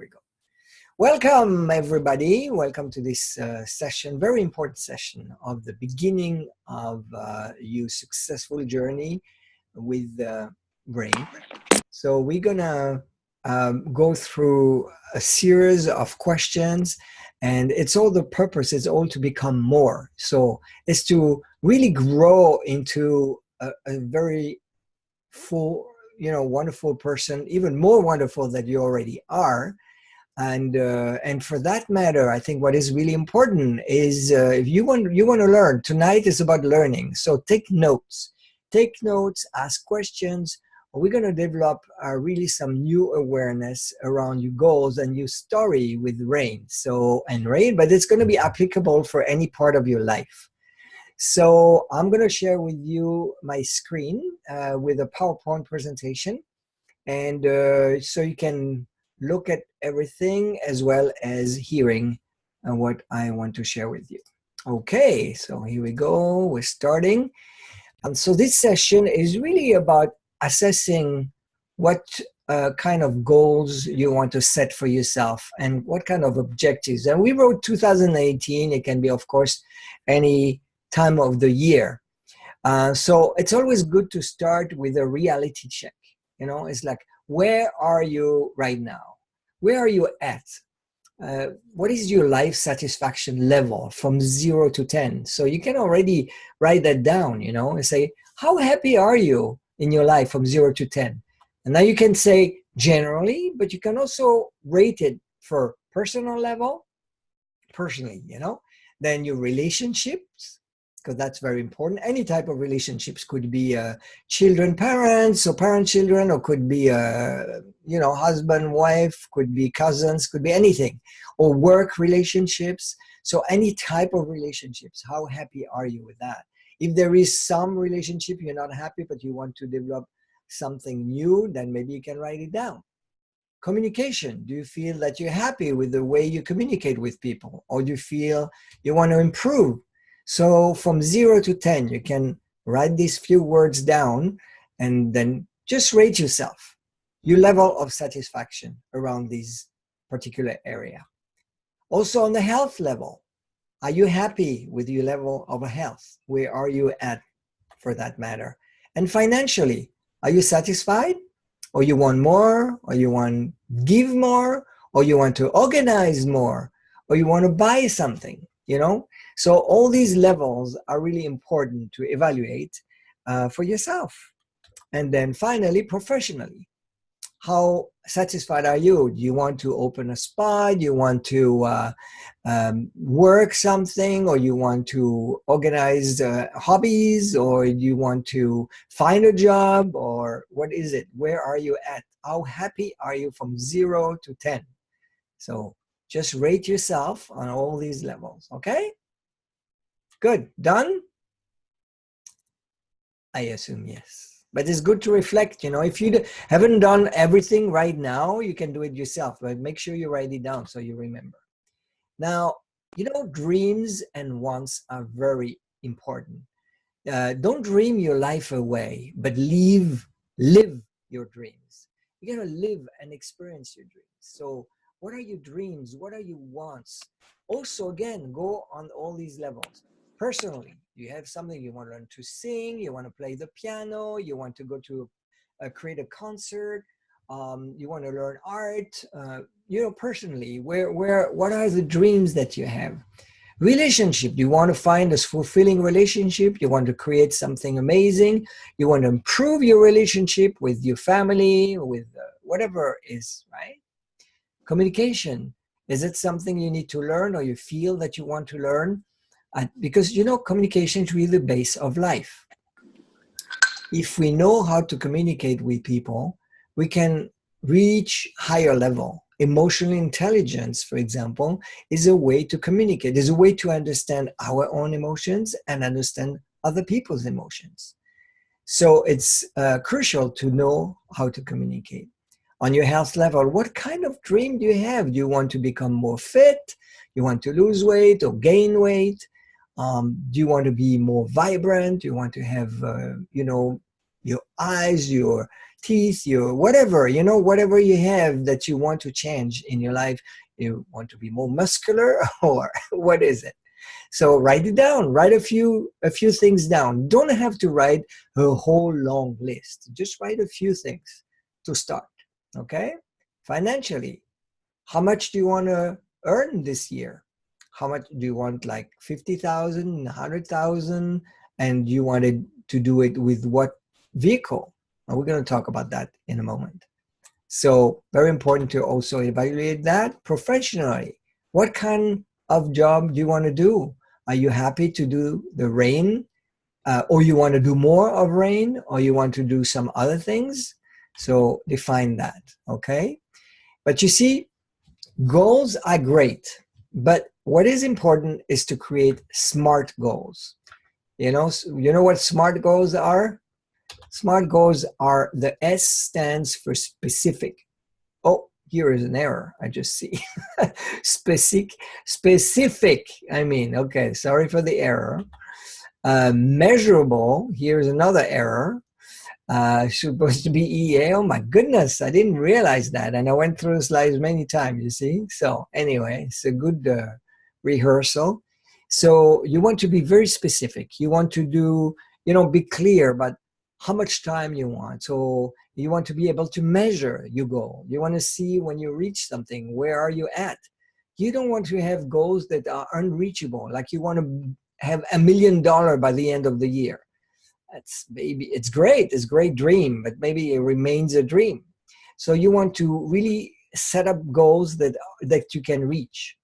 we go. Welcome, everybody. Welcome to this session, very important session of the beginning of your successful journey with brain. So we're gonna go through a series of questions, and it's all the purpose is all to become more. So it's to really grow into a very full, wonderful person, even more wonderful than you already are. And for that matter, I think what is really important is if you want to learn. Tonight is about learning, so take notes, ask questions. We're going to develop really some new awareness around your goals and your story with Rain. But it's going to be applicable for any part of your life. So I'm going to share with you my screen with a PowerPoint presentation, and so you can look at everything as well as hearing what I want to share with you. Okay, so here we go. We're starting. So this session is really about assessing what kind of goals you want to set for yourself and what kind of objectives. And we wrote 2018. It can be, of course, any time of the year. So it's always good to start with a reality check. It's like, where are you right now? Where are you at? What is your life satisfaction level from 0 to 10? So you can already write that down, and say, how happy are you in your life from 0 to 10? And now you can say generally, but you can also rate it for personal level, then your relationships, because that's very important. Any type of relationships could be children, parents, or parent-children, or could be, husband, wife, could be cousins, could be anything, or work relationships. So any type of relationships, how happy are you with that? If there is some relationship you're not happy, but you want to develop something new, then maybe you can write it down. Communication. Do you feel that you're happy with the way you communicate with people? Or do you feel you want to improve? So from 0 to 10, you can write these few words down and then just rate yourself, your level of satisfaction around this particular area. Also on the health level, are you happy with your level of health? Where are you at, for that matter? And financially, are you satisfied? Or you want more? Or you want to give more? Or you want to organize more? Or you want to buy something, So all these levels are really important to evaluate for yourself. And then finally, professionally, how satisfied are you? Do you want to open a spa? Do you want to work something? Or you want to organize hobbies? Or do you want to find a job? Or what is it? Where are you at? How happy are you from 0 to 10? So just rate yourself on all these levels, okay? Good. Done? I assume yes. But it's good to reflect, if you haven't done everything right now, you can do it yourself, but make sure you write it down so you remember. Now, dreams and wants are very important. Don't dream your life away, but live your dreams. You got to live and experience your dreams. So what are your dreams? What are your wants? Also, again, go on all these levels. Personally, you have something you want to learn to sing, you want to play the piano, you want to go to create a concert, you want to learn art, personally, what are the dreams that you have? Relationship, you want to find a fulfilling relationship, you want to create something amazing, you want to improve your relationship with your family, with whatever is, right? Communication, is it something you need to learn or you feel that you want to learn? Because, communication is really the base of life. If we know how to communicate with people, we can reach higher level. Emotional intelligence, for example, is a way to communicate. Is a way to understand our own emotions and understand other people's emotions. So it's crucial to know how to communicate. On your health level, what kind of dream do you have? Do you want to become more fit? You want to lose weight or gain weight? Do you want to be more vibrant? Do you want to have, your eyes, your teeth, your whatever, whatever you have that you want to change in your life. You want to be more muscular or what is it? So write it down. Write a few things down. Don't have to write a whole long list. Just write a few things to start. Okay? Financially, how much do you want to earn this year? How much do you want, like 50,000, 100,000? And you wanted to do it with what vehicle? And we're going to talk about that in a moment. So very important to also evaluate that professionally. What kind of job do you want to do? Are you happy to do the rain? Or you want to do more of rain? Or you want to do some other things? So define that, okay? But you see, goals are great. But what is important is to create SMART goals. You know what SMART goals are? SMART goals are, the S stands for specific. Oh, here is an error. I just see. Specific. Okay, sorry for the error. Measurable. Here's another error. Supposed to be EA. Oh my goodness, I didn't realize that. And I went through the slides many times, you see. So anyway, it's a good rehearsal. So you want to be very specific. You want to do, be clear about how much time you want. So you want to be able to measure your goal. You want to see when you reach something, where are you at? You don't want to have goals that are unreachable. Like you want to have $1 million by the end of the year. It's great. It's a great dream, but maybe it remains a dream. So you want to really set up goals that you can reach.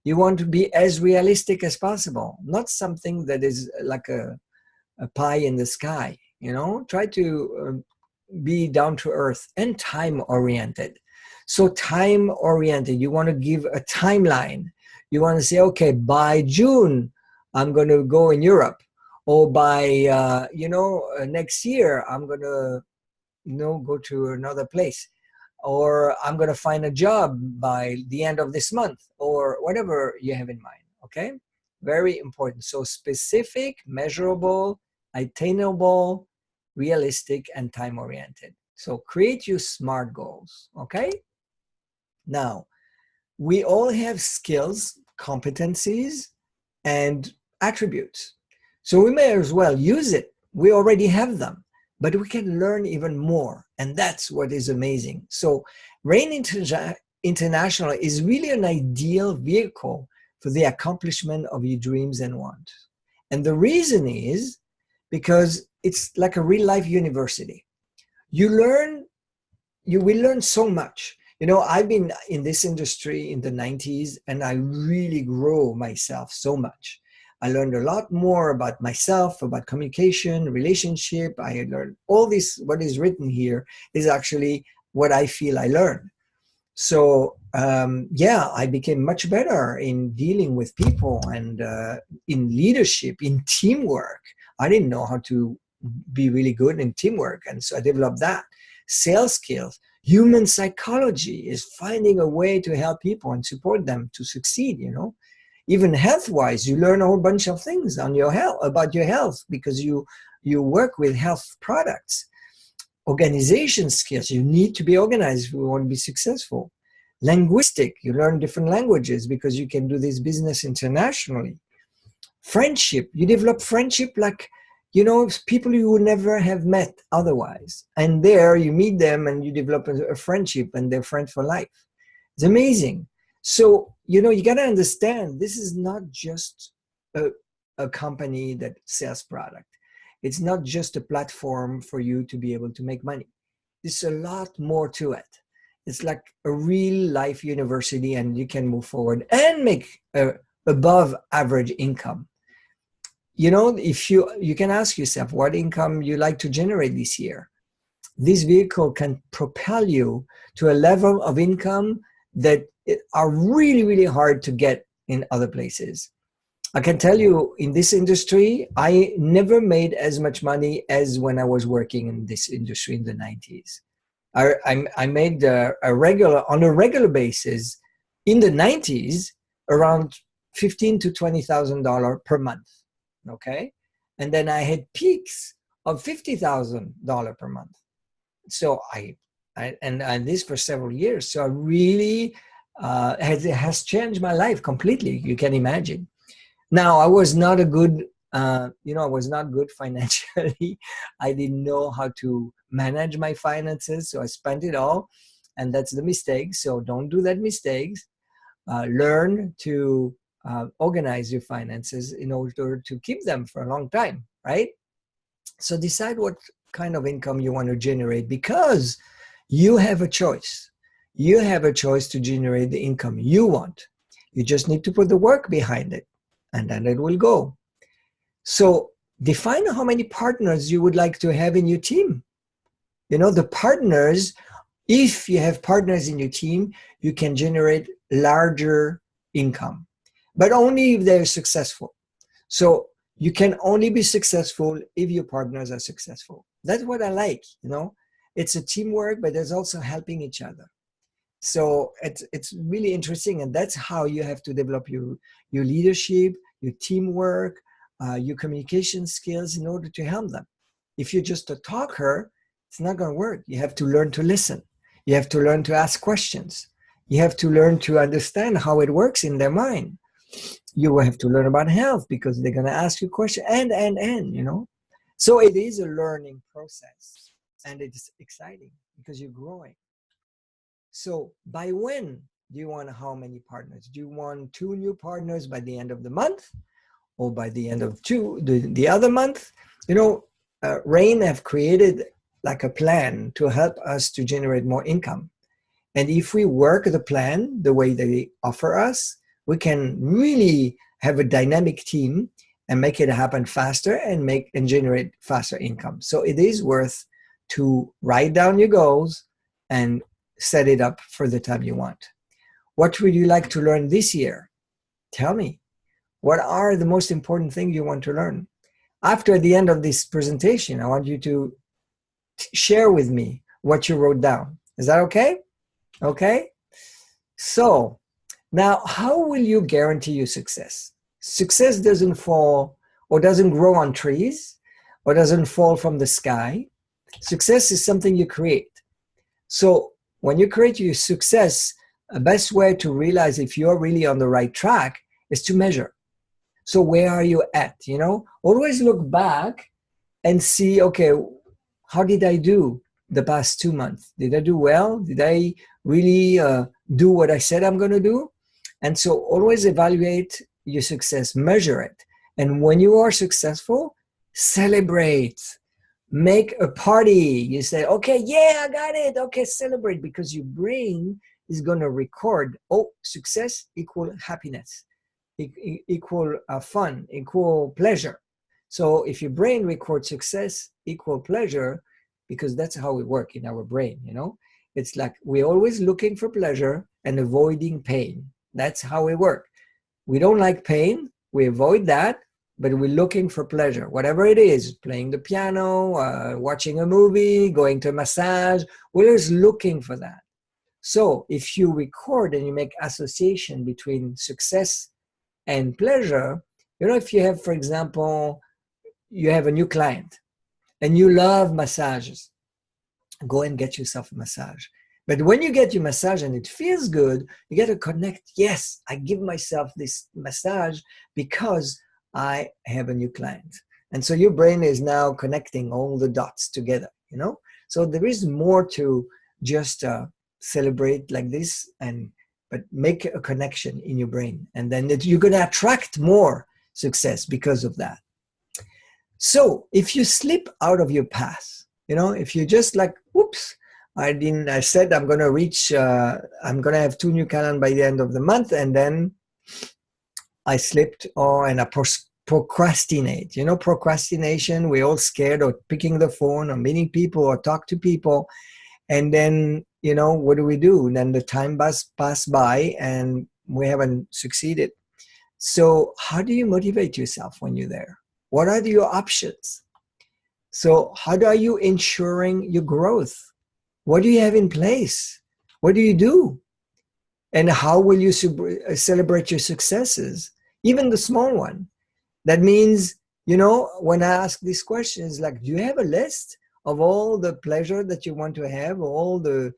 You want to be as realistic as possible, not something that is like a pie in the sky. Try to be down to earth and time oriented. So time oriented, you want to give a timeline. You want to say, okay, by June, I'm going to go in Europe. Or by, next year, I'm going to, go to another place. Or I'm going to find a job by the end of this month, or whatever you have in mind, okay? Very important. So specific, measurable, attainable, realistic, and time-oriented. So create your SMART goals, okay? Now, we all have skills, competencies, and attributes. So we may as well use it. We already have them, but we can learn even more. And that's what is amazing. So Rain International is really an ideal vehicle for the accomplishment of your dreams and wants. And the reason is because it's like a real life university. You will learn so much. I've been in this industry in the 90s and I really grew myself so much. I learned a lot more about myself, about communication, relationship. I learned all this. What is written here is actually what I feel I learned. So I became much better in dealing with people and in leadership, in teamwork. I didn't know how to be really good in teamwork, and so I developed that. Sales skills, human psychology is finding a way to help people and support them to succeed, Even health-wise, you learn a whole bunch of things on your health, about your health, because you work with health products. Organization skills, you need to be organized if you want to be successful. Linguistic, you learn different languages because you can do this business internationally. Friendship, you develop friendship like, people you would never have met otherwise. And there you meet them and you develop a friendship and they're friends for life. It's amazing. So, you got to understand, this is not just a company that sells product. It's not just a platform for you to be able to make money. There's a lot more to it. It's like a real life university, and you can move forward and make above average income. If you can ask yourself what income you like to generate this year. This vehicle can propel you to a level of income that are really, really hard to get in other places. I can tell you, in this industry, I never made as much money as when I was working in this industry in the 90s. I made on a regular basis in the 90s around $15,000 to $20,000 per month. Okay, and then I had peaks of $50,000 per month. So and this for several years. So I really has changed my life completely. You can imagine. Now I was not a good, I was not good financially. I didn't know how to manage my finances, so I spent it all, and that's the mistake. So don't do that mistakes. Learn to organize your finances in order to keep them for a long time, right? So decide what kind of income you want to generate, because you have a choice. You have a choice to generate the income you want. You just need to put the work behind it, and then it will go. So define how many partners you would like to have in your team. The partners, if you have partners in your team, you can generate larger income, but only if they're successful. So you can only be successful if your partners are successful. That's what I like. It's a teamwork, but there's also helping each other. So it's really interesting, and that's how you have to develop your leadership, your teamwork, your communication skills in order to help them. If you're just a talker, it's not going to work. You have to learn to listen. You have to learn to ask questions. You have to learn to understand how it works in their mind. You will have to learn about health, because they're going to ask you questions, and. So it is a learning process, and it's exciting because you're growing. So by when do you want how many partners? Do you want 2 new partners by the end of the month, or by the end of the other month? Rain have created like a plan to help us to generate more income. And if we work the plan the way they offer us, we can really have a dynamic team and make it happen faster and generate faster income. So it is worth to write down your goals and set it up for the time you want. What would you like to learn this year? Tell me. What are the most important things you want to learn? After the end of this presentation, I want you to share with me what you wrote down. Is that okay? Okay? So now, how will you guarantee your success? Success doesn't fall or doesn't grow on trees or doesn't fall from the sky. Success is something you create. So when you create your success, the best way to realize if you're really on the right track is to measure. So where are you at? Always look back and see, okay, how did I do the past 2 months? Did I do well? Did I really do what I said I'm going to do? And so always evaluate your success, measure it. And when you are successful, celebrate. Make a party. You say, okay, yeah, I got it. Okay, celebrate, because your brain is going to record, success equal happiness, equal fun, equal pleasure. So if your brain records success equal pleasure, because that's how we work in our brain, it's like we're always looking for pleasure and avoiding pain. That's how we work. We don't like pain. We avoid that, but we're looking for pleasure, whatever it is, playing the piano, watching a movie, going to a massage. We're always looking for that. So if you record and you make association between success and pleasure, if you have, for example, you have a new client and you love massages, go and get yourself a massage. But when you get your massage and it feels good, you got to connect. Yes, I give myself this massage because I have a new client. And so your brain is now connecting all the dots together, So there is more to just celebrate like this, but make a connection in your brain. And then you're going to attract more success because of that. So if you slip out of your path, if you just like, whoops, I said I'm going to reach, I'm going to have 2 new clients by the end of the month, and then I slipped and I procrastinate. Procrastination, we're all scared of picking the phone or meeting people or talk to people. And then, what do? And then the time pass by and we haven't succeeded. So how do you motivate yourself when you're there? What are your options? So how are you ensuring your growth? What do you have in place? What do you do? And how will you celebrate your successes, even the small one? That means, when I ask these questions, like, do you have a list of all the pleasure that you want to have, all the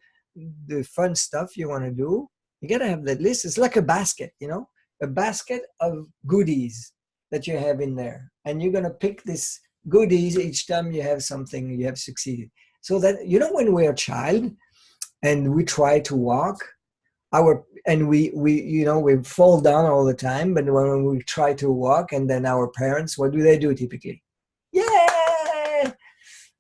fun stuff you want to do. You got to have that list. It's like a basket, you know, a basket of goodies that you have in there. And you're going to pick this goodies each time you have something you have succeeded. So that, you know, when we're a child and we try to walk, we fall down all the time, but when we try to walk, and then our parents, what do they do typically? Yeah!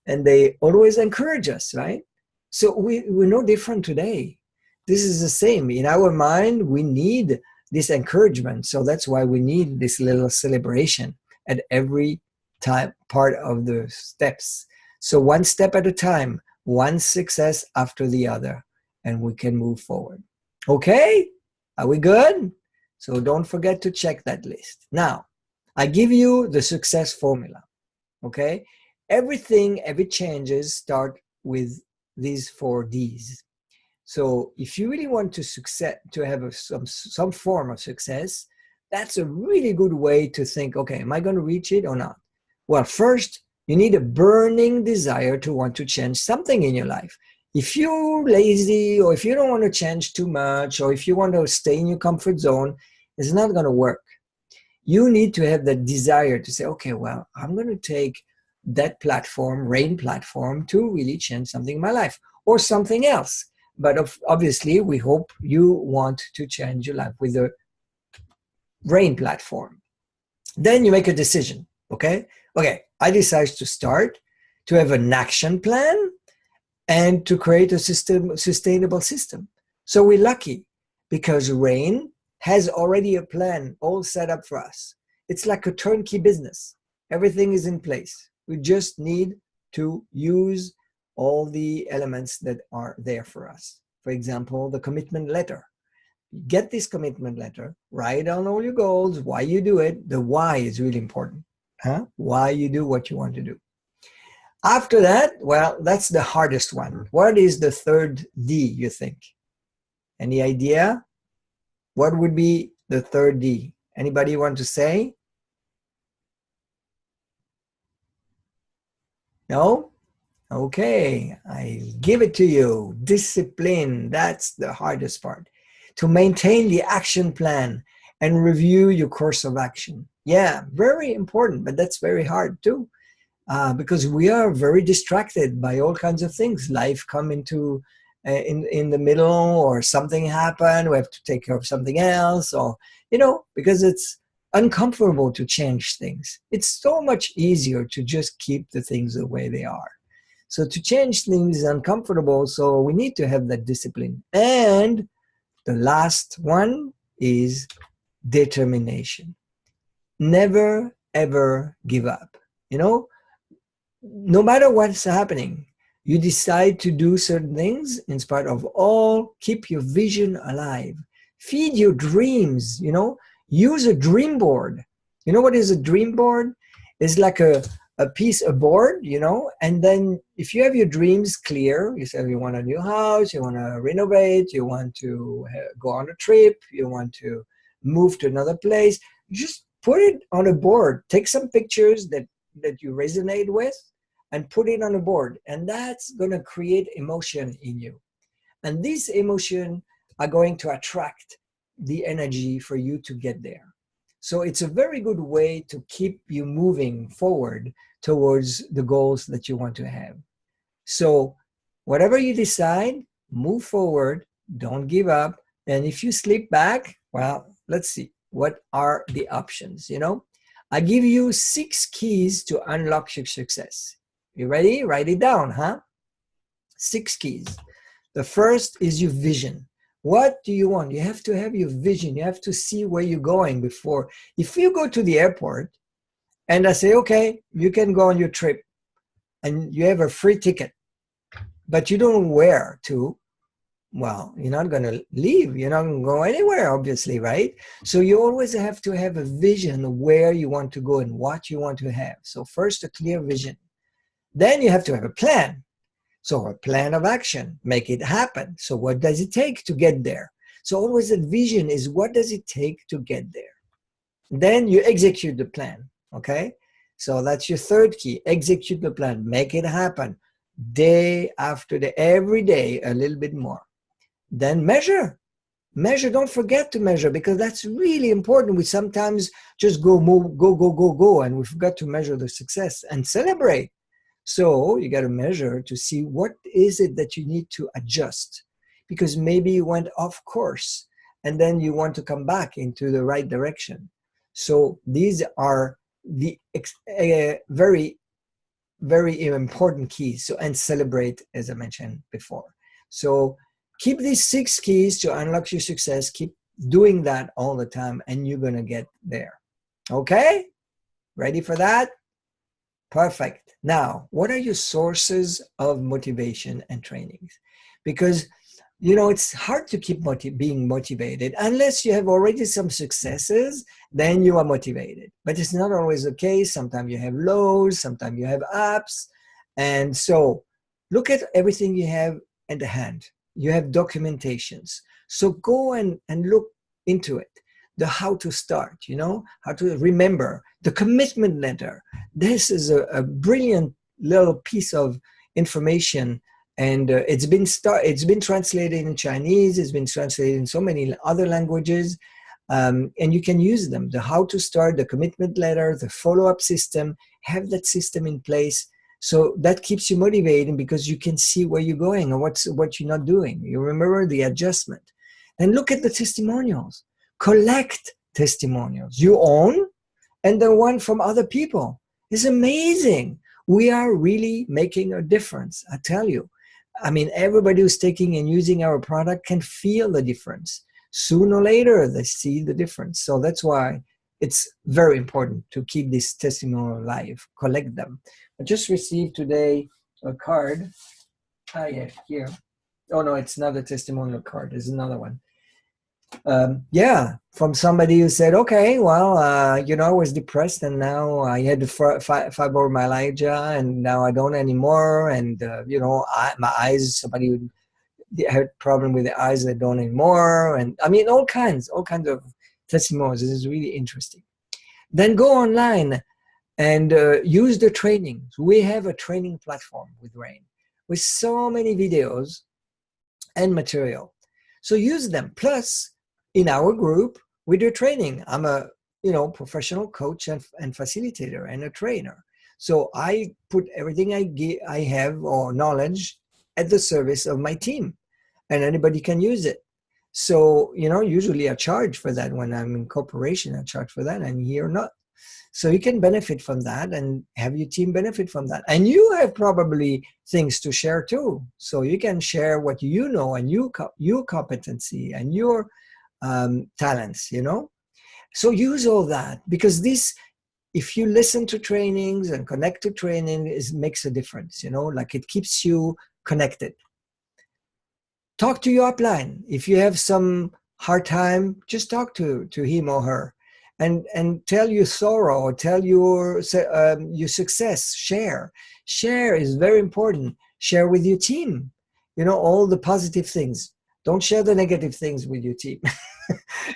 And they always encourage us, right? So we're no different today. This is the same. In our mind, we need this encouragement. So that's why we need this little celebration at every part of the steps. So one step at a time, one success after the other, and we can move forward. Okay? Are we good? So don't forget to check that list. Now, I give you the success formula. Okay? Every changes start with these 4 Ds. So if you really want to have some form of success, that's a really good way to think, okay, am I going to reach it or not? Well, first, you need a burning desire to want to change something in your life. If you're lazy, or if you don't want to change too much, or if you want to stay in your comfort zone, it's not going to work. You need to have that desire to say, okay, well, I'm going to take that platform, RAIN platform, to really change something in my life, or something else. But obviously, we hope you want to change your life with the RAIN platform. Then you make a decision, okay? Okay, I decide to start, to have an action plan, and to create a sustainable system. So we're lucky because RAIN has already a plan all set up for us. It's like a turnkey business. Everything is in place. We just need to use all the elements that are there for us. For example, the commitment letter. Get this commitment letter, write down all your goals, why you do it. The why is really important. Why you do what you want to do. After that, well, that's the hardest one. What is the 3rd D, you think? Any idea? What would be the 3rd D? Anybody want to say? No? Okay, I give it to you. Discipline, that's the hardest part. To maintain the action plan and review your course of action. Yeah, very important, but that's very hard too. Because we are very distracted by all kinds of things. Life come into in the middle, or something happen. We have to take care of something else, or because it's uncomfortable to change things. It's so much easier to just keep the things the way they are. So to change things is uncomfortable. So we need to have that discipline. And the last one is determination. Never ever give up. No matter what's happening, you decide to do certain things in spite of all. Keep your vision alive. Feed your dreams, use a dream board. You know what is a dream board? It's like a board, and then if you have your dreams clear, you say you want a new house, you want to renovate, you want to go on a trip, you want to move to another place, just put it on a board. Take some pictures that you resonate with and put it on a board. And that's going to create emotion in you. And these emotions are going to attract the energy for you to get there. So it's a very good way to keep you moving forward towards the goals that you want to have. So whatever you decide, move forward, don't give up. And if you slip back, well, let's see, what are the options, I give you 6 keys to unlock your success. You ready? Write it down, 6 keys. The first is your vision. What do you want? You have to have your vision. You have to see where you're going before. If you go to the airport and I say, okay, you can go on your trip and you have a free ticket, but you don't know where to, well, you're not going to leave. You're not going to go anywhere, obviously, right? So you always have to have a vision of where you want to go and what you want to have. So first, a clear vision. Then you have to have a plan. So a plan of action, make it happen. So what does it take to get there? So always a vision is, what does it take to get there? Then you execute the plan, okay? So that's your 3rd key, execute the plan, make it happen. day after day, every day a little bit more. Then measure. Measure, don't forget to measure, because that's really important. We sometimes just go, and we forgot to measure the success and celebrate. So you got to measure to see what is it that you need to adjust, because maybe you went off course and then you want to come back into the right direction. So these are the very, very important keys. So, and celebrate, as I mentioned before. So keep these 6 keys to unlock your success. Keep doing that all the time, and you're going to get there. Okay? Ready for that? Perfect. Now, what are your sources of motivation and trainings? Because, you know, it's hard to keep being motivated unless you have already some successes, then you are motivated. But it's not always the case. Sometimes you have lows, sometimes you have ups. And so look at everything you have at the hand. You have documentations. So go and look into it. The how to start, you know, how to remember, the commitment letter. This is a brilliant little piece of information, and it's been translated in Chinese, it's been translated in so many other languages, and you can use them. The how to start, the commitment letter, the follow-up system, have that system in place. So that keeps you motivated, because you can see where you're going and what you're not doing. You remember the adjustment. And look at the testimonials. Collect testimonials, your own and the one from other people. It's amazing. We are really making a difference, I tell you. I mean, everybody who's taking and using our product can feel the difference. Sooner or later, they see the difference. So that's why it's very important to keep this testimonial alive, collect them. I just received today a card. Yeah, here. Oh, no, it's not a testimonial card. There's another one. From somebody who said, okay, well, you know, I was depressed and now I had fibromyalgia and now I don't anymore. And, you know, my eyes, somebody would had problem with the eyes that don't anymore. And I mean, all kinds of testimonials. This is really interesting. Then go online and use the trainings. We have a training platform with Rain with so many videos and material. So use them. Plus, in our group, we do training. I'm a professional coach and facilitator and a trainer. So I put everything I have or knowledge at the service of my team, and anybody can use it. So, usually I charge for that. When I'm in corporation, I charge for that, and here not. So you can benefit from that and have your team benefit from that. And you have probably things to share too. So you can share what you know and your competency and your talents, So use all that, because if you listen to trainings and connect to training, it makes a difference, like it keeps you connected. Talk to your upline. If you have some hard time, just talk to him or her. And tell your sorrow, or tell your success. Share is very important. Share with your team, all the positive things. Don't share the negative things with your team.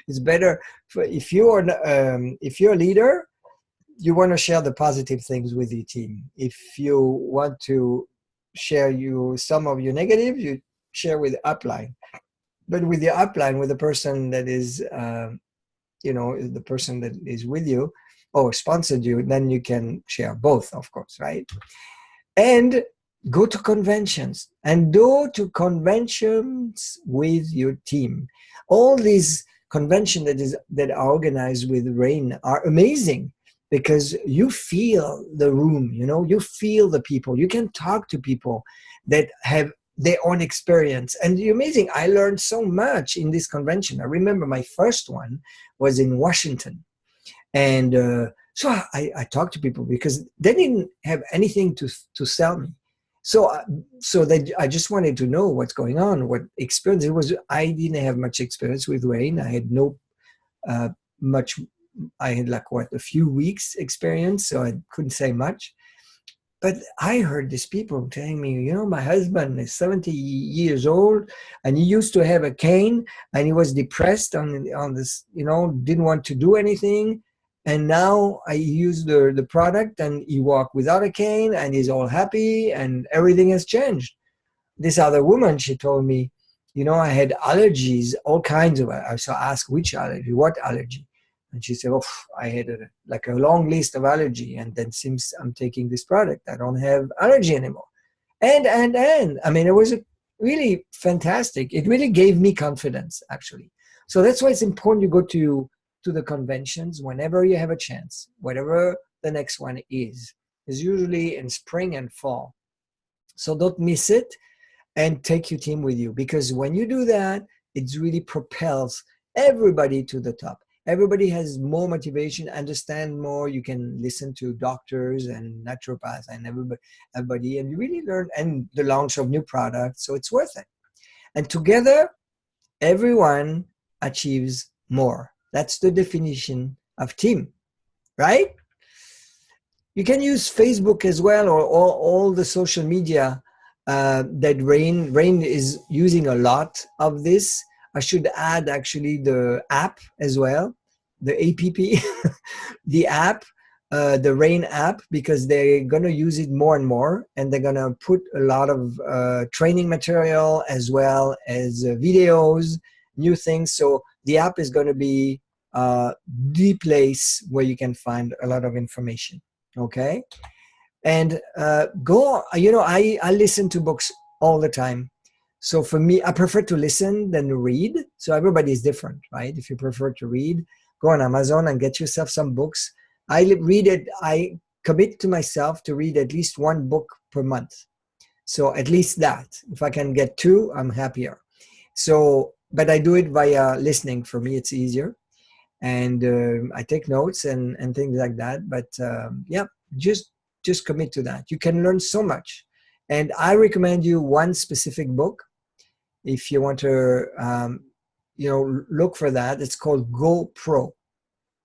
It's better if you're a leader, you want to share the positive things with your team. If you want to share some of your negative, you share with the upline. But with the upline, with the person that is the person that is with you or sponsored you, then you can share both, of course, right? And go to conventions with your team. All these conventions that are organized with Rain are amazing, because you feel the room, you feel the people. You can talk to people that have their own experience. And it's amazing. I learned so much in this convention. I remember my first one was in Washington. And so I talked to people because they didn't have anything to sell me. So I just wanted to know what's going on, what experience it was. I didn't have much experience with Rain. I had I had a few weeks experience, so I couldn't say much. But I heard these people telling me, my husband is 70 years old and he used to have a cane and he was depressed on this, didn't want to do anything. And now I use the product, and he walked without a cane, and he's all happy, and everything has changed. This other woman, she told me, you know, I had allergies, all kinds of. So I asked, which allergy, what allergy? And she said, oh, I had like a long list of allergy. And then since I'm taking this product, I don't have allergy anymore. And I mean, it was really fantastic. It really gave me confidence, actually. So that's why it's important you go to the conventions whenever you have a chance, whatever the next one is. It's usually in spring and fall. So don't miss it, and take your team with you, because when you do that, it really propels everybody to the top. Everybody has more motivation, understand more. You can listen to doctors and naturopaths and everybody, and you really learn, and the launch of new products. So it's worth it. And together, everyone achieves more. That's the definition of team, right? You can use Facebook as well, or all the social media that Rain is using a lot of this. I should add actually the app as well, the app, the app, the Rain app, because they're going to use it more and more, and they're going to put a lot of training material as well as videos, new things. So the app is going to be the place where you can find a lot of information. Okay. And go, you know, I listen to books all the time. So for me, I prefer to listen than read. So everybody is different, right? If you prefer to read, go on Amazon and get yourself some books. I commit to myself to read at least one book per month. So at least that. If I can get two, I'm happier. So, but I do it via listening. For me, it's easier. And I take notes and things like that. But yeah, just commit to that. You can learn so much. And I recommend you one specific book if you want to, you know, look for that. It's called GoPro.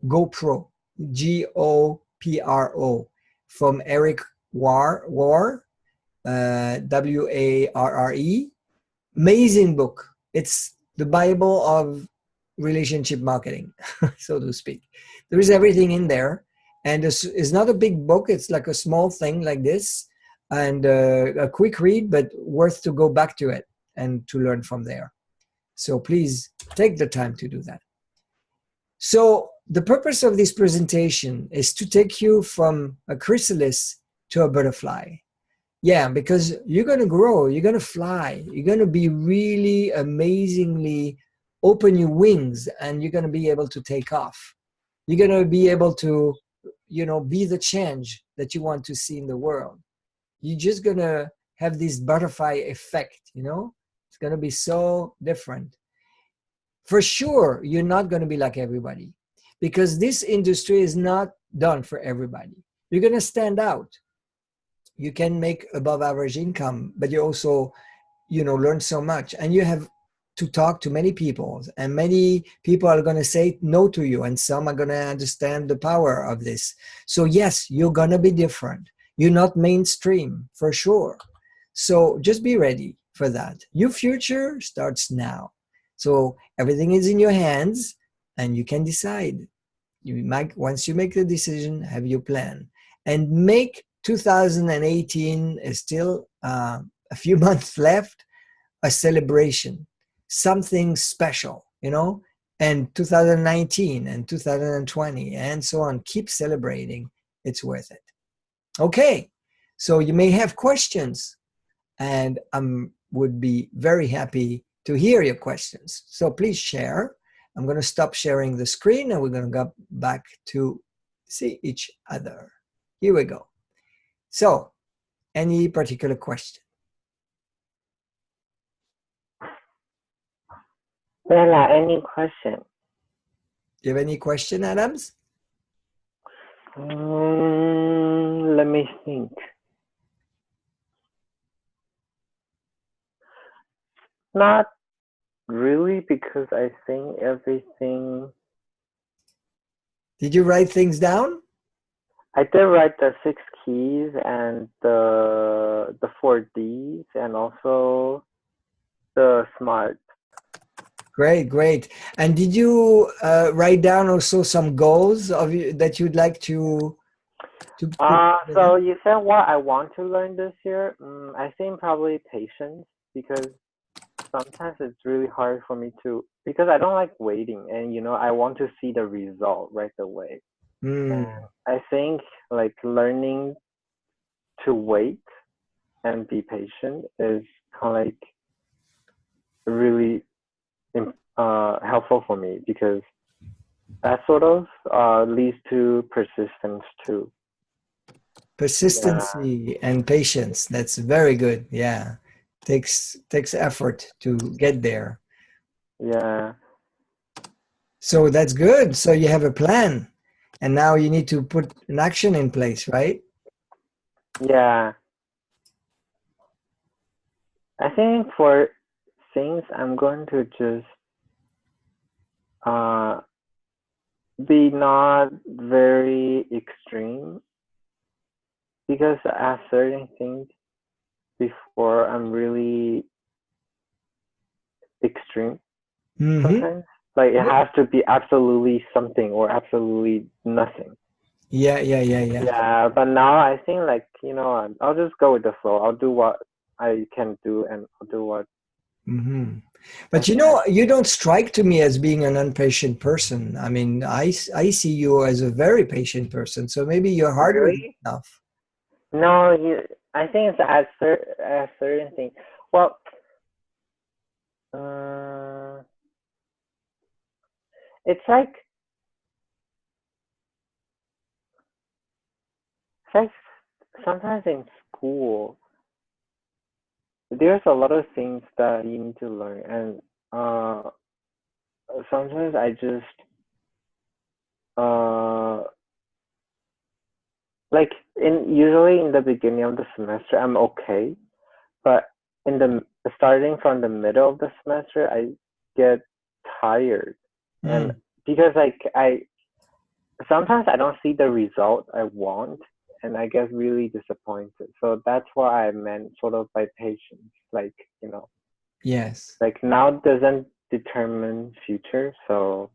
GoPro, GoPro, from Eric Warre, Warre. Amazing book. It's the Bible of relationship marketing, so to speak. There is everything in there, and it's not a big book. It's like a small thing like this, and a quick read, but worth to go back to it and to learn from there. So please take the time to do that. So the purpose of this presentation is to take you from a chrysalis to a butterfly. Yeah, because you're going to grow, you're going to fly, you're going to be really amazingly open your wings, and you're going to be able to take off. You're going to be able to, you know, be the change that you want to see in the world. You're just going to have this butterfly effect, you know? It's going to be so different. For sure, you're not going to be like everybody, because this industry is not done for everybody. You're going to stand out. You can make above average income, but you also, you know, learn so much, and you have to talk to many people, and many people are going to say no to you, and some are going to understand the power of this. So yes, you're going to be different. You're not mainstream, for sure. So just be ready for that. Your future starts now. So everything is in your hands, and you can decide. You might, once you make the decision, have your plan, and make 2018 is still a few months left, a celebration, something special, you know, and 2019 and 2020 and so on. Keep celebrating. It's worth it. Okay. So you may have questions, and I would be very happy to hear your questions. So please share. I'm going to stop sharing the screen, and we're going to go back to see each other. Here we go. So, any particular question? Bella, any question? Do you have any question, Adams? Let me think. Not really, because I think everything. Did you write things down? I did write the 6 keys and the 4 Ds, and also the SMART. Great, great. And did you write down also some goals of you that you'd like to put together? So you said what I want to learn this year. I think probably patience because sometimes it's really hard for me to because I don't like waiting, and I want to see the result right away. And Mm, I think like learning to wait and be patient is kind of like really helpful for me because that sort of leads to persistence too. Yeah, persistency and patience. That's very good. Yeah. Takes effort to get there. yeah, So that's good. So you have a plan. And now you need to put an action in place, right? yeah. I think for things, I'm going to just uh, be not very extreme because at certain things before I'm really extreme Mm-hmm. sometimes. Like it has to be absolutely something or absolutely nothing. Yeah, yeah, yeah, yeah. Yeah, but now I think like I'll just go with the flow. I'll do what I can do, and I'll do what Hmm. I But you think I know, can. you don't strike to me as being an impatient person. I mean, I see you as a very patient person. So maybe your heart was Really? enough. No, I think it's at certain thing. Well, uh, it's like sometimes in school, there's a lot of things that you need to learn, and uh, sometimes I just uh like in usually in the beginning of the semester I'm okay, but in the starting from the middle of the semester I get tired, and Mm. because like I sometimes I don't see the result I want, and I get really disappointed. So that's what I meant sort of by patience. Like, Yes, like now doesn't determine future. So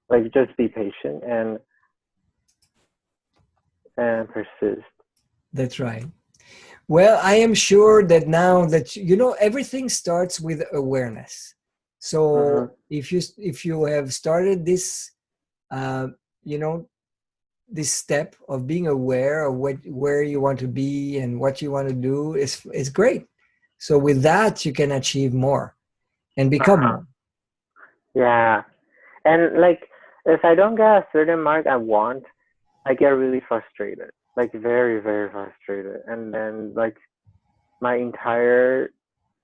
like just be patient and persist. that's right. Well, I am sure that now that you know everything starts with awareness. Mm-hmm. So if you have started this, uh, you know, this step of being aware of what where you want to be and what you want to do is great. So with that, you can achieve more and become Uh-huh. more. Yeah. And like if I don't get a certain mark I want, I get really frustrated. Like very, very frustrated. And then like my entire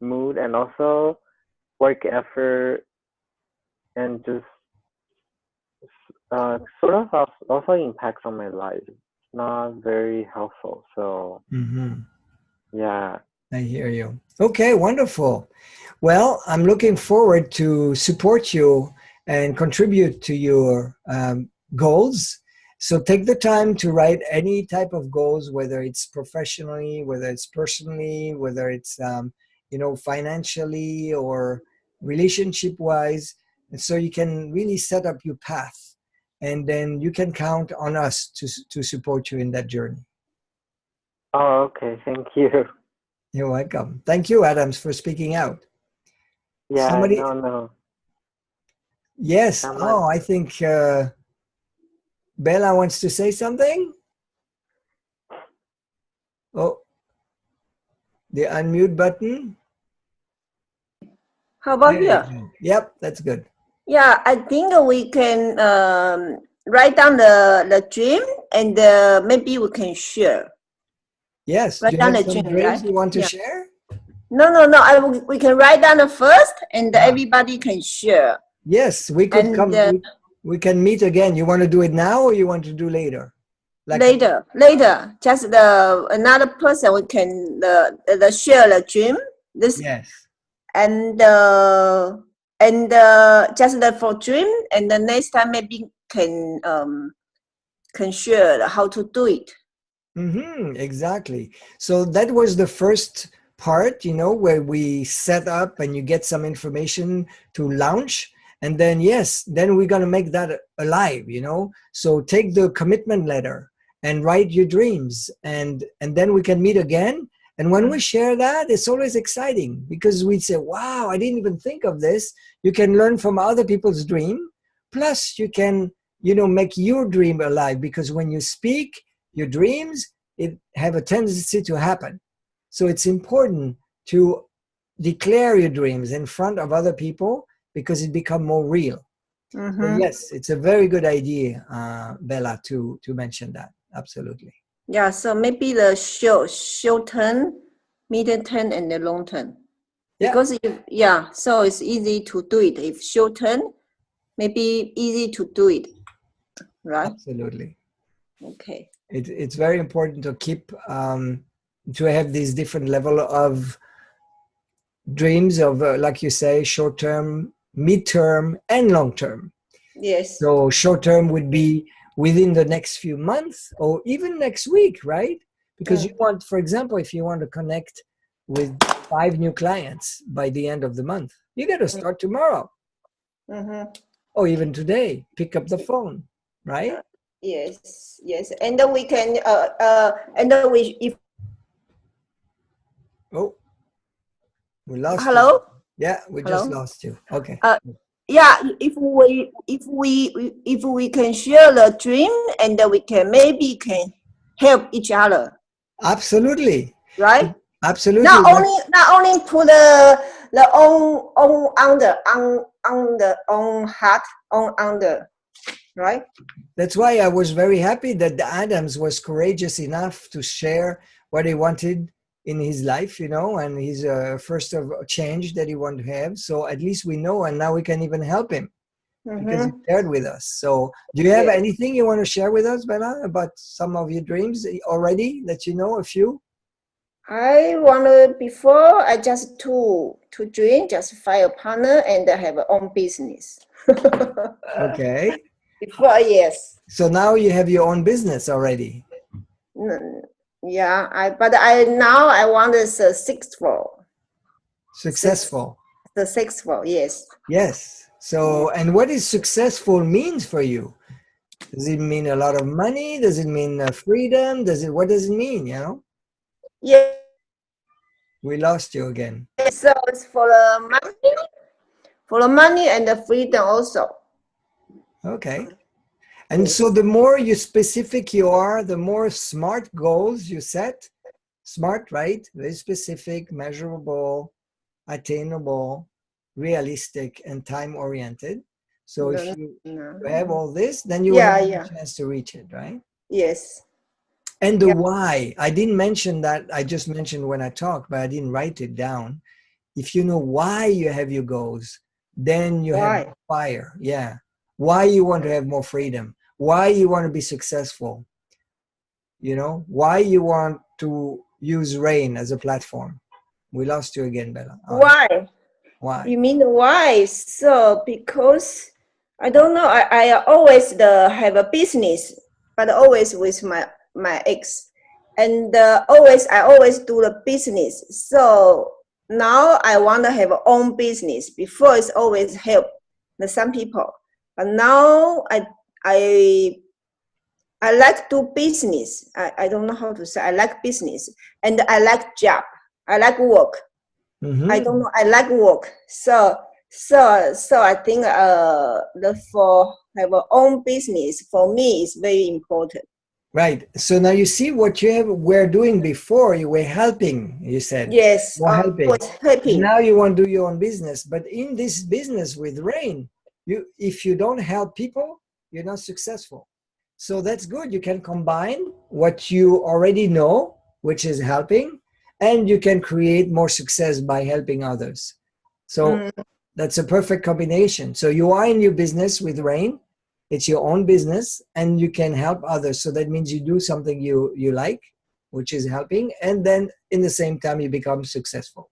mood and also work effort and just sort of also impacts on my life. It's not very helpful. So Hmm. yeah. I hear you. Okay, wonderful. Well, I'm looking forward to support you and contribute to your goals. So take the time to write any type of goals, whether it's professionally, whether it's personally, whether it's financially or relationship wise, and so you can really set up your path, and then you can count on us to support you in that journey. Oh, okay. Thank you. You're welcome. Thank you, Adams, for speaking out. Yeah, Somebody, no, no. yes. Someone Oh, I think Bella wants to say something. Oh, the unmute button. How about There you here? go. Yep, that's good. Yeah, I think we can write down the dream and maybe we can share. Yes. Do Write you down have the some dream, dreams right? you want to Yeah. share? No, no, no. We can write down the first and Ah, everybody can share. yes, we could And come. We can meet again. You want to do it now or you want to do later? Like, later, just the another person we can the share the dream. This yes. and just the for dream and the next time maybe can share how to do it. Mm-hmm, exactly. So that was the first part, you know, where we set up and you get some information to launch. And then, yes, then we're going to make that alive, you know. So take the commitment letter and write your dreams. And then we can meet again. And when we share that, it's always exciting because we say, wow, I didn't even think of this. You can learn from other people's dream. Plus, you can, you know, make your dream alive, because when you speak your dreams, it have a tendency to happen. So it's important to declare your dreams in front of other people because it becomes more real. So yes, it's a very good idea, Bella, to mention that. Absolutely. Yeah, so maybe the short term, medium term, and the long term. Yeah. Because so it's easy to do it. If short term, maybe easy to do it, right? Absolutely. Okay. It's very important to keep to have these different level of dreams of, like you say, short term, mid-term, and long term. Yes. So short term would be within the next few months or even next week, right? Because you want, for example, if you want to connect with 5 new clients by the end of the month, you got to start tomorrow. Or even today, pick up the phone, right? Yes, yes. And then we can and then if we lost hello? you. Yeah, we Hello? just lost you. Okay. Yeah, if we can share the dream, and then we can maybe can help each other. Absolutely. Right? Absolutely. Not only put the on the own heart on the, right? That's why I was very happy that the Adams was courageous enough to share what he wanted in his life, you know, and his first of change that he wanted to have. So at least we know, and now we can even help him because he shared with us. So do you have anything you want to share with us, Bella, about some of your dreams already that you know, a few? I wanted before I just to dream, just find a partner and have a own business. Okay. Before, yes. So now you have your own business already. Yeah, but now I want this successful. Successful. Successful, yes. Yes. So, and what is successful means for you? Does it mean a lot of money? Does it mean freedom? What does it mean, you know? Yeah. We lost you again. So it's for the money and the freedom also. Okay. And so the more specific you are, the more smart goals you set. Smart, right? Very specific, measurable, attainable, realistic, and time-oriented. So if you have all this, then you have a chance to reach it, right? Yes. And the why. I didn't mention that. I just mentioned when I talked, but I didn't write it down. If you know why you have your goals, then you have fire. Yeah. Why you want to have more freedom. Why you want to be successful. You know, why you want to use RAIN as a platform. We lost you again, Bella. Why? Why? You mean why? So because I don't know. I always have a business, but always with my ex, and I always do the business. So now I want to have own business. Before it's always help some people, but now I like to do business. I don't know how to say. I like business, and I like job. I like work. I don't know. I like work. So I think for have our own business for me is very important. Right. So now you see what were doing before. You were helping. You said yes, helping. helping. Now you want to do your own business, but in this business with RAIN, if you don't help people, you're not successful. So that's good. You can combine what you already know, which is helping, and you can create more success by helping others. So that's a perfect combination. So you are in your business with RAIN. It's your own business, and you can help others. So that means you do something you like, which is helping, and then in the same time you become successful.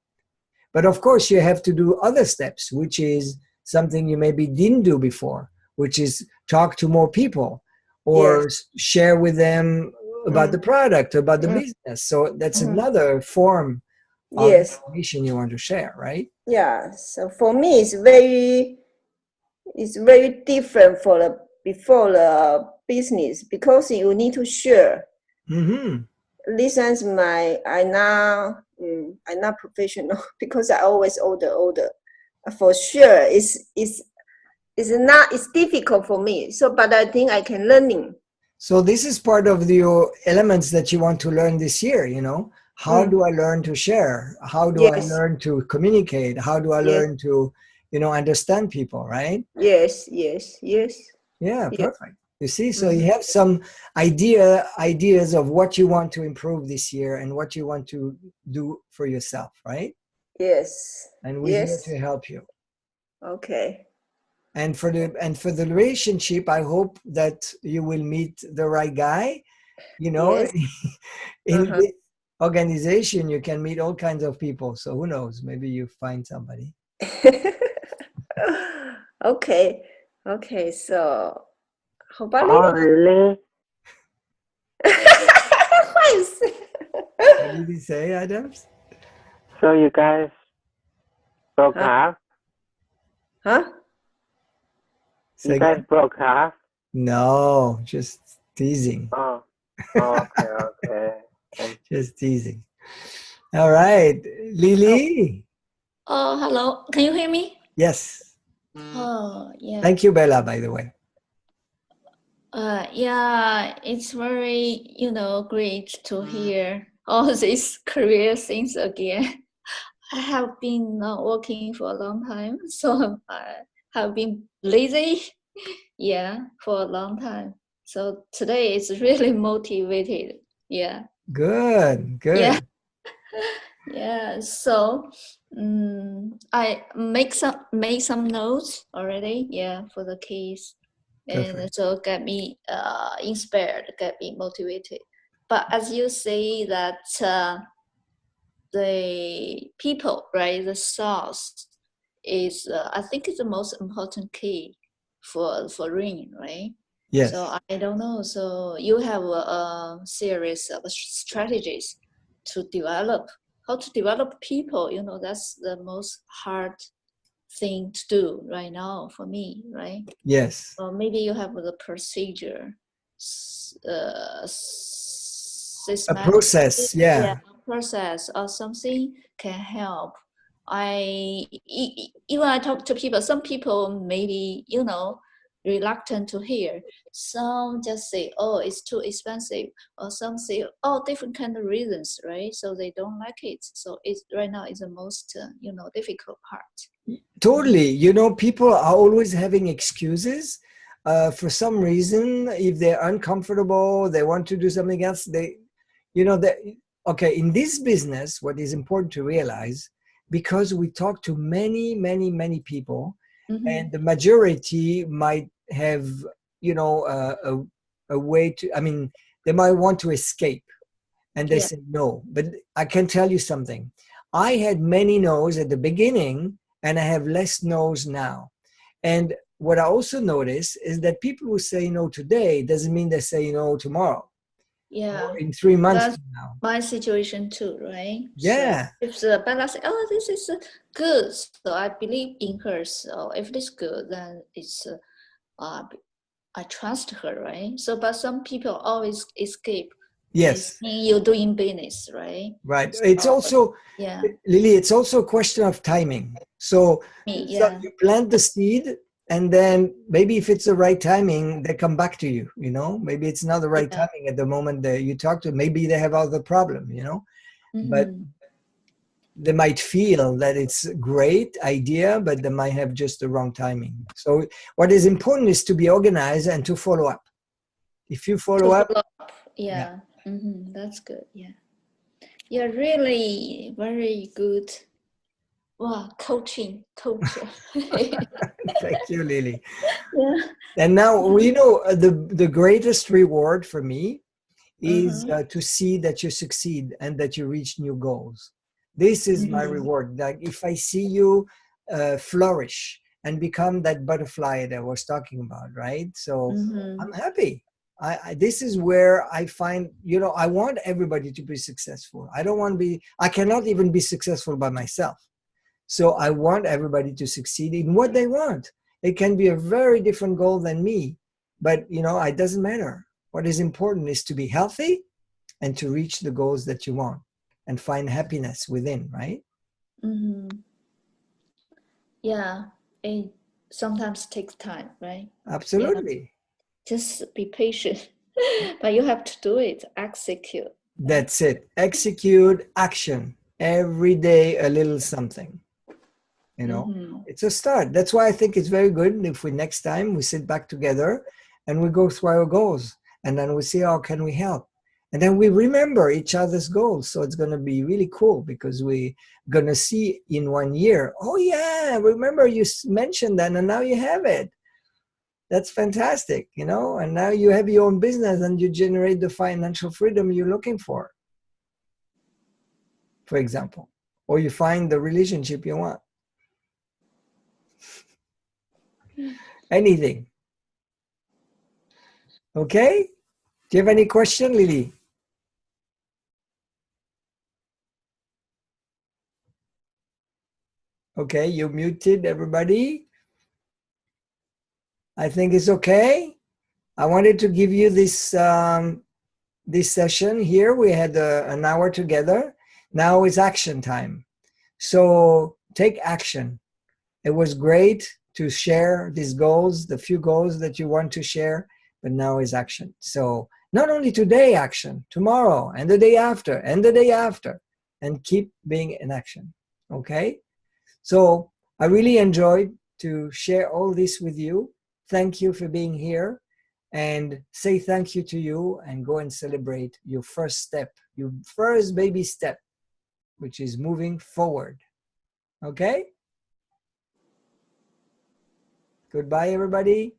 But of course, you have to do other steps, which is something you maybe didn't do before, which is talk to more people or share with them about the product, about the business. So that's another form of Yes. information you want to share, right? Yeah. So for me, it's very different for the before the business because you need to share. Mm-hmm. Listens my I not professional because I always order. For sure, it's difficult for me. So, but I think I can learning. So this is part of the elements that you want to learn this year, How do I learn to share? How do I Yes, learn to communicate? How do I yes, learn to, understand people, right? yes, yes, yes, Yeah, yes. perfect. You see, so Mhm. you have some ideas of what you want to improve this year and what you want to do for yourself, right? Yes, And we're here yes. to help you. Okay. And for the relationship, I hope that you will meet the right guy. Yes. In Uh-huh. this organization, you can meet all kinds of people. So who knows? Maybe you find somebody. Okay. Okay. So, how about Oh, it? really? What is What did he say, Adams? So you guys broke Huh? half? Huh? Say You guys again? broke half? No, just teasing. Oh, oh, okay, okay. And Just teasing. All right, Lily. Oh, hello. Can you hear me? Yes. Oh, yeah. Thank you, Bella, by the way. Yeah, it's very, great to hear all these career things again. I have been working for a long time, so I have been lazy, yeah, for a long time. So today is really motivated. Yeah, Good, yeah, good. yeah. So, I made some notes already. Yeah, for the case. And Perfect. so get me inspired, get me motivated. But as you say that the people, right, the source is, I think, is the most important key for Ring, right? So Yes. I don't know. So you have a series of strategies to develop how to develop people. That's the most hard thing to do right now for me, right? Yes. Or maybe you have the procedure, A systematic, process. yeah, Yeah. process or something can help. Even I talk to people. Some people maybe reluctant to hear. Some just say, "Oh, it's too expensive," or some say, "Oh, different kind of reasons," right? So they don't like it. So it's right now is the most difficult part. Totally. People are always having excuses. For some reason, if they're uncomfortable, they want to do something else, that okay, in this business, what is important to realize, because we talk to many, many, many people, and the majority might have, a way to, they might want to escape, and they Yeah. say no. But I can tell you something. I had many no's at the beginning, and I have less no's now. And what I also notice is that people who say no today doesn't mean they say no tomorrow Yeah, or in 3 months that's from now. my situation too, right? So Yeah. if the Bella say, "Oh, this is good," so I believe in her. So if it's good, then it's I trust her, right? So, but some people always escape. They Yes. think you're doing business, right? Right. It's So, also, yeah, Lily, it's also a question of timing. So yeah, you plant the seed, and then maybe if it's the right timing, they come back to you, maybe it's not the right yeah. timing at the moment that you talk to, maybe they have other problem, but Mm-hmm. they might feel that it's a great idea, but they might have just the wrong timing. So what is important is to be organized and to follow up. If you follow To up, follow up, yeah. yeah, that's good. Yeah, you're really very good. Wow, coach. Thank you, Lily. Yeah. And now we know the greatest reward for me is Uh-huh. to see that you succeed and that you reach new goals. This is my reward. Like if I see you flourish and become that butterfly that I was talking about, right? So I'm happy. This is where I find, I want everybody to be successful. I cannot even be successful by myself. So I want everybody to succeed in what they want. It can be a very different goal than me, but it doesn't matter. What is important is to be healthy and to reach the goals that you want and find happiness within, right? Mm-hmm. Yeah, it sometimes takes time, right? Absolutely. Yeah. Just be patient, but you have to do it, execute. That's it. Execute, action. Every day a little something. It's a start. That's why I think it's very good if next time we sit back together and we go through our goals, and then we see how can we help. And then we remember each other's goals. So it's going to be really cool because we're going to see in 1 year, oh yeah, remember you mentioned that and now you have it. That's fantastic, and now you have your own business and you generate the financial freedom you're looking for example, or you find the relationship you want. Anything. Okay? Do you have any question, Lily? Okay, you muted everybody. I think it's okay. I wanted to give you this this session here. We had an hour together. Now it's action time. So take action. It was great to share these goals, the few goals that you want to share, but now is action. So not only today action, tomorrow and the day after and the day after, and keep being in action. Okay? So I really enjoyed to share all this with you. Thank you for being here, and say thank you to you and go and celebrate your first step, your first baby step, which is moving forward. Okay? Goodbye, everybody.